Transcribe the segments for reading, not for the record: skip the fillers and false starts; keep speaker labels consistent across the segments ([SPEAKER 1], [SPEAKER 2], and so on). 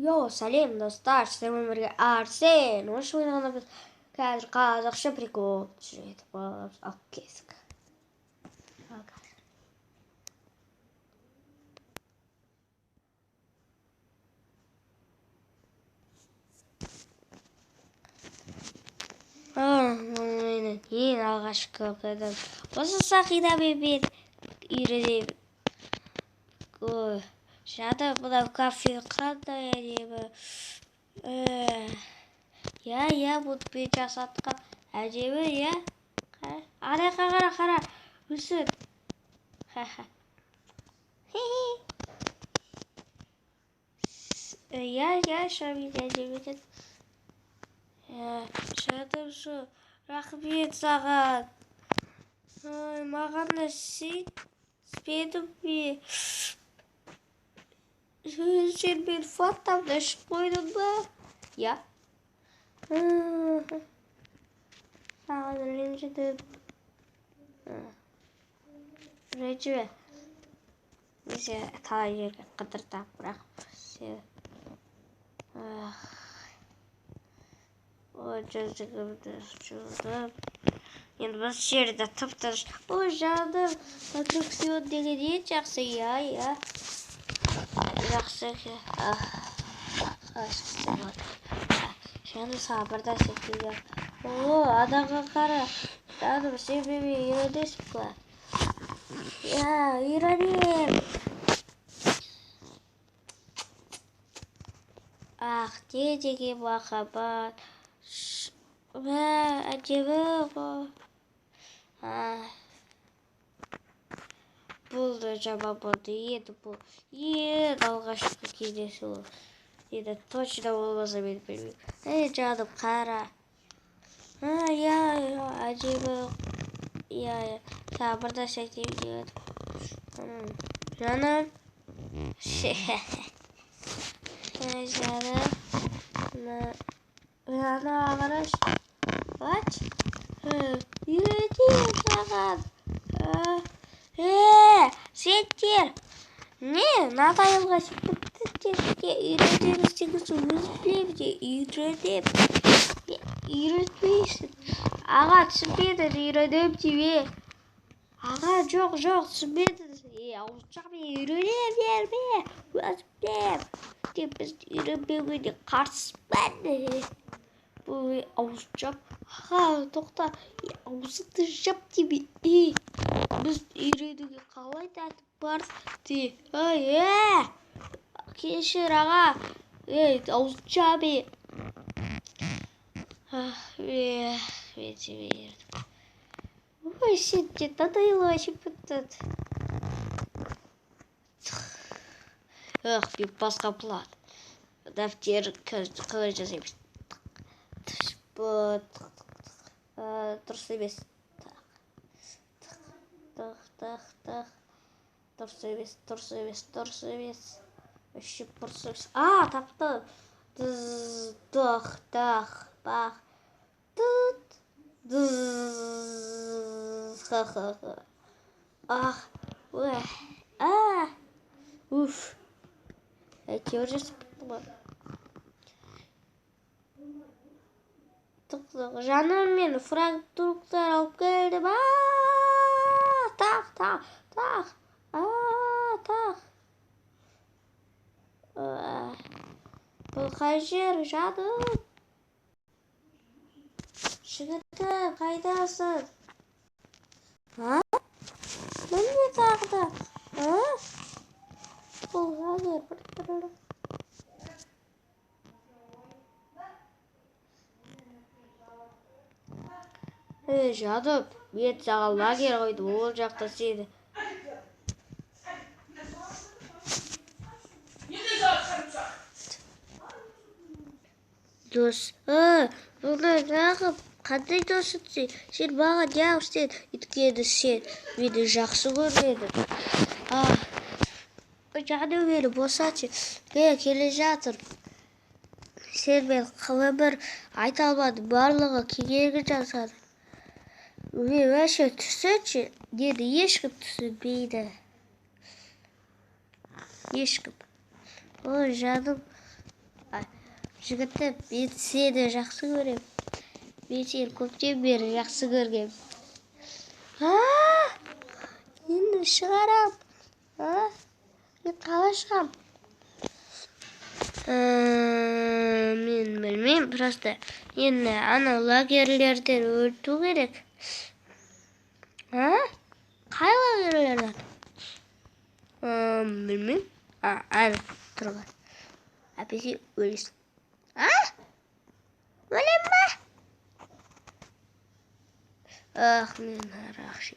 [SPEAKER 1] Йоу, сәлем достар, сіздермен бірге Арсен. Осы ойнағанда біз қазір қазақша прикол түсіретіп боламыз. Ал кесік. Менің ең алғашқы оқыдым. Осы сақидамен мен үйренемін. Жады мынау кафе қандай әдемі. Я, бұтпен жасатқан әдемі, я. Арайқа қара, өсін. Я, шамин әдемі. Жадым шу, рахмет саған. Маған да сенбедің бе? Сен мен фотомды ішіп қойдың ба? Я. Саған ренжідім. Ренжіме. Несе талай жерге қыдыртам, бірақ сен. Ой, жазығымды жудым. Енді біз жерді тып-тыныш. Ой, жадым, аттракцион деген ең жақсы, я. Жақсы ке. Жаны сабырда секілді. Адаға қара. Жадым, сен беме үйренесің ба? Я, үйренем. Не деген махаббат. Әдемі ғой. Бұл да жаман болды. Енді бұл ең алғашқы кездесу. Енді точно болмаса мен білмеймін. Жаным қара. Я, әдемі. Я, сабырда сәтем деді. Жаным. Жаным ағараш. What? Үйретем саған. Сеттер. Не? Натайлға сіпті үйретеміз дегіз өз білем де үйретем. Үйретмейсің. Аға түсінбеді үйретем тебе. Аға жоқ түсінбеді. Ауызшақмен үйретем дерме. Өз білем. Деп біз үйретпеуге де қарсыспен. Бұл ауызшап. Аға тоқта. Ауызды жап тебе. Біз үйретуге қалай тәтіп бар де. Кешір аға. Ауызшабе. Мен тебе ердім. Ой, сен де тадайлы ашып біттіді. Мен басқа план. Дәптер қалай жазаймыз. Дұрыс емес. Дұрыс емес. Үшіп бұрыс емес. Таптым. Бақ. Уф. Әйтеуір жасып біттім. Жаным мен фрагментар алып келдім. Тақ. Бұл қай жер, жаным? Жігітім, қайдасың? Міне тағды. Бұл ғалер бір. Жаным, мен саған лагер қойдым, ол жақта сені. Дос, бұны жағып, қандай досың сен маған яу сен, өйткені сен мені жақсы көрмедің. Жаным мені босатшы, келе жатыр. Сен мен қылымыр айта алмадым, барлығы кеңегі жасады. Мен өше түсінші, нені ешкім түсінбейді. Ешкім. Ой, жаным, жігіті бетсе де жақсы көрем. Мен сені көптен бері жақсы көргем. Енді шығарам. Мен қалай шығам? Мен білмеймін, просто енді ана лагерлерден өту керек. Қай лагерлерден? Білмеймін. Ана тұрған. Әпесе өлесің. Өлем ба? Мен арақшы.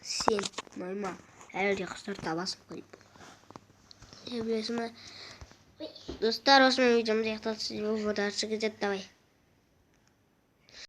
[SPEAKER 1] Сен нормал. Әлде құстар табасың ғой. Білесің ба? Достар, осымен видеомыз аяқталды. Сізге бұл фотосы кетеді. Давай.